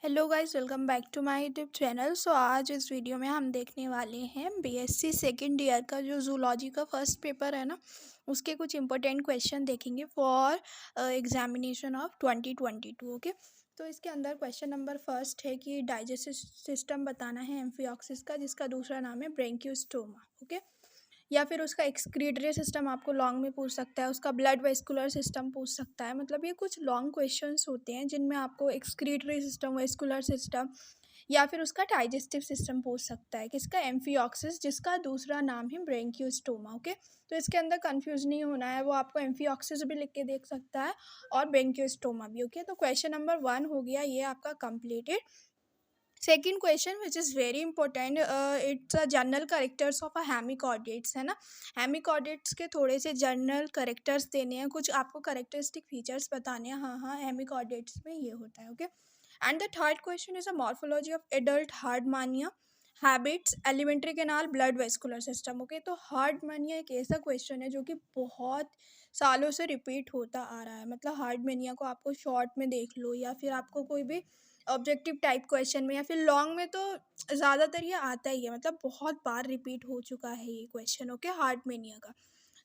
Hello guys, welcome back to my YouTube channel. आज इस video में हम देखने वाले हैं बीएससी सेकंड ईयर का जो जूलॉजी का फर्स्ट पेपर है ना, उसके कुछ इंपॉर्टेंट क्वेश्चन देखेंगे फॉर एग्जामिनेशन ऑफ 2022। ओके, तो इसके अंदर क्वेश्चन नंबर फर्स्ट है कि डाइजेस्टिव सिस्टम बताना है एम्फिऑक्सिस का, जिसका दूसरा नाम है ब्रेंकियोस्टोमा। ओके, या फिर उसका एक्सक्रीटरी सिस्टम आपको लॉन्ग में पूछ सकता है, उसका ब्लड वेस्कुलर सिस्टम पूछ सकता है। मतलब ये कुछ लॉन्ग क्वेश्चंस होते हैं जिनमें आपको एक्सक्रीटरी सिस्टम, वेस्कुलर सिस्टम या फिर उसका डाइजेस्टिव सिस्टम पूछ सकता है, किसका, एम्फिऑक्सिस, जिसका दूसरा नाम है ब्रेंकियोस्टोमा। ओके, तो इसके अंदर कंफ्यूज नहीं होना है, वो आपको एम्फिऑक्सिस भी लिख के देख सकता है और ब्रेंकियोस्टोमा भी। ओके, तो क्वेश्चन नंबर 1 हो गया ये आपका completed. Second question which is very important, it's a general characters of a hemichordates है ना। हेमिकॉर्डेट्स के थोड़े से जनरल करेक्टर्स देने हैं, कुछ आपको करेक्टरिस्टिक फीचर्स बताने हैं। हाँ हाँ, हेमिकॉर्डेट्स में ये होता है। Okay, and the third question is a morphology of adult heart mania, habits, alimentary canal, blood vascular system. Okay, तो हार्ट मानिया एक ऐसा क्वेश्चन है जो कि बहुत सालों से रिपीट होता आ रहा है। मतलब हार्ट मानिया को आपको शॉर्ट में देख लो या फिर आपको कोई भी ऑब्जेक्टिव टाइप क्वेश्चन में या फिर लॉन्ग में, तो ज़्यादातर ये आता ही है। मतलब बहुत बार रिपीट हो चुका है ये क्वेश्चन। ओके, हार्ट मेनिया का।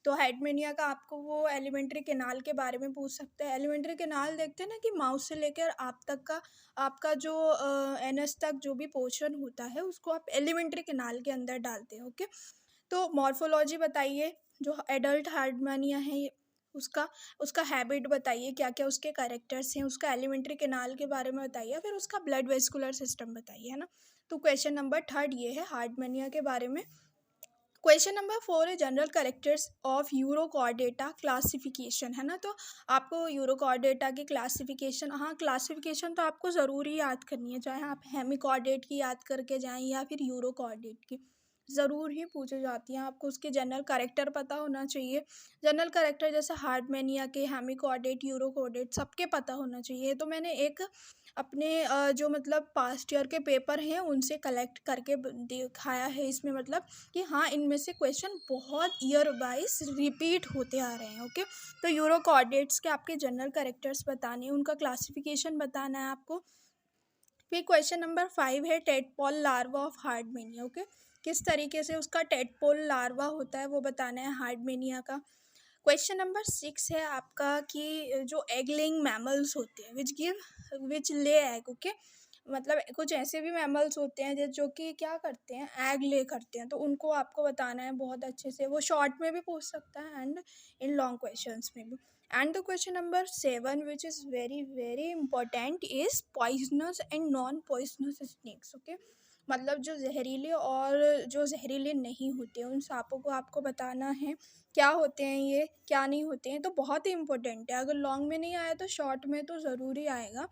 तो हार्ट मेनिया का आपको वो एलिमेंट्री कैनाल के बारे में पूछ सकते हैं। एलिमेंट्री कैनाल देखते हैं ना कि माउथ से लेकर आप तक का आपका जो एनस तक जो भी पोर्शन होता है उसको आप एलिमेंट्री कैनाल के अंदर डालते हैं। ओके, तो मॉर्फोलॉजी बताइए, जो एडल्ट हार्टमानिया है उसका उसका हैबिट बताइए, क्या क्या उसके कैरेक्टर्स हैं, उसका एलिमेंट्री कैनाल के बारे में बताइए, फिर उसका ब्लड वेस्कुलर सिस्टम बताइए, है ना। तो क्वेश्चन नंबर थर्ड ये है हार्टमानिया के बारे में। क्वेश्चन नंबर 4 है general characters of urochordata classification, है ना। तो आपको यूरोकॉर्डेटा की क्लासिफिकेशन, हाँ क्लासिफिकेशन तो आपको ज़रूरी याद करनी है, चाहे आप हेमिकॉर्डेट की याद करके जाएं या फिर यूरोकॉर्डेट की, ज़रूर ही पूछे जाती हैं। आपको उसके जनरल करेक्टर पता होना चाहिए। जनरल करेक्टर जैसे हार्टमेनिया के, हेमिकॉर्डेट, यूरोकॉर्डेट सबके पता होना चाहिए। तो मैंने एक अपने जो मतलब पास्ट ईयर के पेपर हैं उनसे कलेक्ट करके दिखाया है इसमें, मतलब कि हाँ इनमें से क्वेश्चन बहुत ईयर वाइज रिपीट होते आ रहे हैं। ओके, तो यूरो कोऑर्डिनेट्स के आपके जनरल कैरेक्टर्स बताने हैं, उनका क्लासिफिकेशन बताना है आपको। फिर क्वेश्चन नंबर 5 है टेडपोल लार्वा ऑफ हार्टमेनिया। ओके, किस तरीके से उसका टेडपोल लार्वा होता है वो बताना है हार्टमेनिया का। क्वेश्चन नंबर 6 है आपका कि जो एग लेइंग मैमल्स होते हैं विच ले एग। ओके, मतलब कुछ ऐसे भी मैमल्स होते हैं जो कि क्या करते हैं, एग ले करते हैं, तो उनको आपको बताना है बहुत अच्छे से। वो शॉर्ट में भी पूछ सकता है एंड इन लॉन्ग क्वेश्चंस में भी। And the question number 7 which is very very important is poisonous and non poisonous snacks. Okay, मतलब जो जहरीले और जो जहरीले नहीं होते उन सांपों को आपको बताना है, क्या होते हैं ये, क्या नहीं होते हैं। तो बहुत ही इंपॉर्टेंट है, अगर लॉन्ग में नहीं आया तो शॉर्ट में तो ज़रूरी आएगा।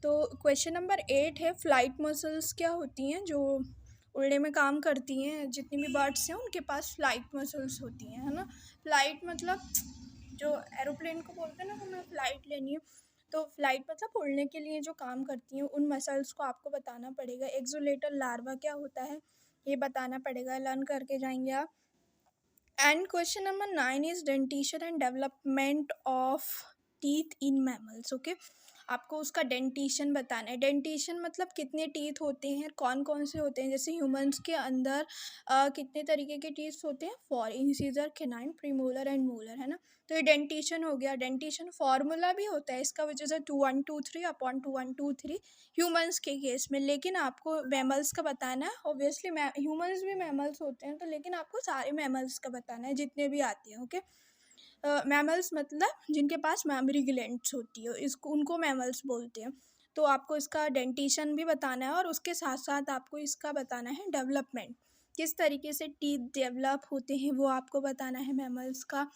तो क्वेश्चन नंबर 8 है फ्लाइट मसल्स क्या होती हैं, जो उड़ने में काम करती हैं। जितनी भी बर्ड्स हैं उनके पास फ्लाइट मसल्स होती हैं, है ना। फ्लाइट मतलब जो एरोप्लेन को बोलते हैं ना, हमें फ़्लाइट लेनी है, तो फ्लाइट मतलब उड़ने के लिए जो काम करती हैं उन मसल्स को आपको बताना पड़ेगा। एक्सोलेटर लार्वा क्या होता है ये बताना पड़ेगा, लर्न करके जाएंगे आप। And question number 9 is dentition and development of teeth in mammals. Okay, आपको उसका डेंटिशन बताना है। डेंटिशन मतलब कितने टीथ होते हैं, कौन कौन से होते हैं। जैसे ह्यूमंस के अंदर कितने तरीके के टीथ होते हैं, 4, incisor, canine, premolar and molar, है ना। तो ये डेंटिशन हो गया। डेंटिशन फार्मूला भी होता है इसका, विच इज़ 2123 अपॉन 2123 ह्यूमंस के केस में। लेकिन आपको मैमल्स का बताना है। ऑब्वियसली ह्यूमंस भी मैमल्स होते हैं, तो लेकिन आपको सारे मैमल्स का बताना है जितने भी आते हैं। ओके, मैमल्स मतलब जिनके पास मैमरी ग्लैंड्स होती है, इसको उनको मैमल्स बोलते हैं। तो आपको इसका डेंटिशन भी बताना है और उसके साथ साथ आपको इसका बताना है डेवलपमेंट, किस तरीके से टीथ डेवलप होते हैं वो आपको बताना है मैमल्स का।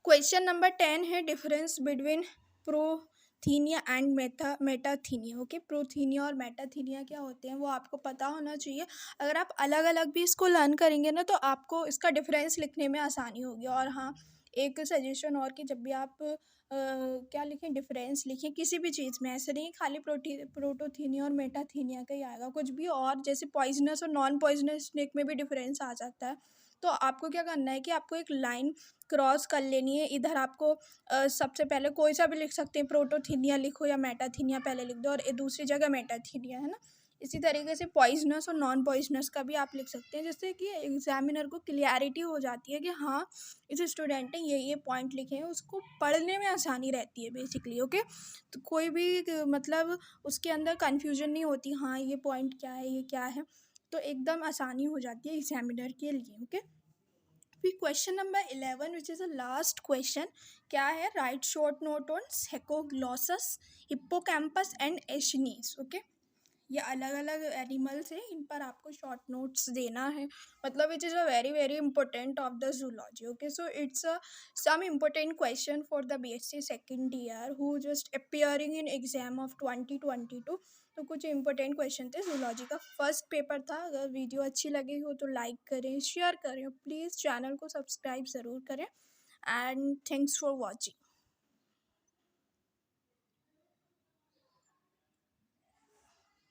क्वेश्चन नंबर 10 है डिफरेंस बिटवीन प्रोथीनिया एंड मेटाथीनिया। ओके, प्रोथीनिया और मेटाथीनिया क्या होते हैं वो आपको पता होना चाहिए। अगर आप अलग अलग भी इसको लर्न करेंगे ना तो आपको इसका डिफरेंस लिखने में आसानी होगी। और हाँ, एक सजेशन और कि जब भी आप क्या लिखें, डिफरेंस लिखें किसी भी चीज़ में, ऐसे नहीं खाली प्रोटोथीनिया और मेटाथीनिया का ही आएगा, कुछ भी और जैसे पॉइजनस और नॉन पॉइजनस स्नेक में भी डिफरेंस आ जाता है। तो आपको क्या करना है कि आपको एक लाइन क्रॉस कर लेनी है। इधर आपको सबसे पहले कोई सा भी लिख सकते हैं, प्रोटोथीनिया लिखो या मेटाथीनिया पहले लिख दो, और दूसरी जगह मेटाथीनिया, है ना। इसी तरीके से पॉइजनस और नॉन पॉइजनस का भी आप लिख सकते हैं, जिससे कि एग्जामिनर को क्लियरिटी हो जाती है कि हाँ इस स्टूडेंट ने ये पॉइंट लिखे हैं, उसको पढ़ने में आसानी रहती है बेसिकली। ओके, तो कोई भी मतलब उसके अंदर कन्फ्यूजन नहीं होती, हाँ ये पॉइंट क्या है, ये क्या है, तो एकदम आसानी हो जाती है एग्जामिनर के लिए। ओके, फिर question number 11 which is a last question, क्या है, write short note on saccoglossus, hippocampus and एशनीज। ओके, ये अलग अलग एनिमल्स हैं, इन पर आपको शॉर्ट नोट्स देना है, मतलब it is a very very important of the zoology. Okay, so it's a some important question for the BSc second year who just appearing in exam of 2022। तो कुछ इंपॉर्टेंट क्वेश्चन थे, zoology का first paper था। अगर video अच्छी लगी हो तो लाइक करें, शेयर करें, प्लीज़ चैनल को सब्सक्राइब ज़रूर करें, एंड थैंक्स फॉर वॉचिंग।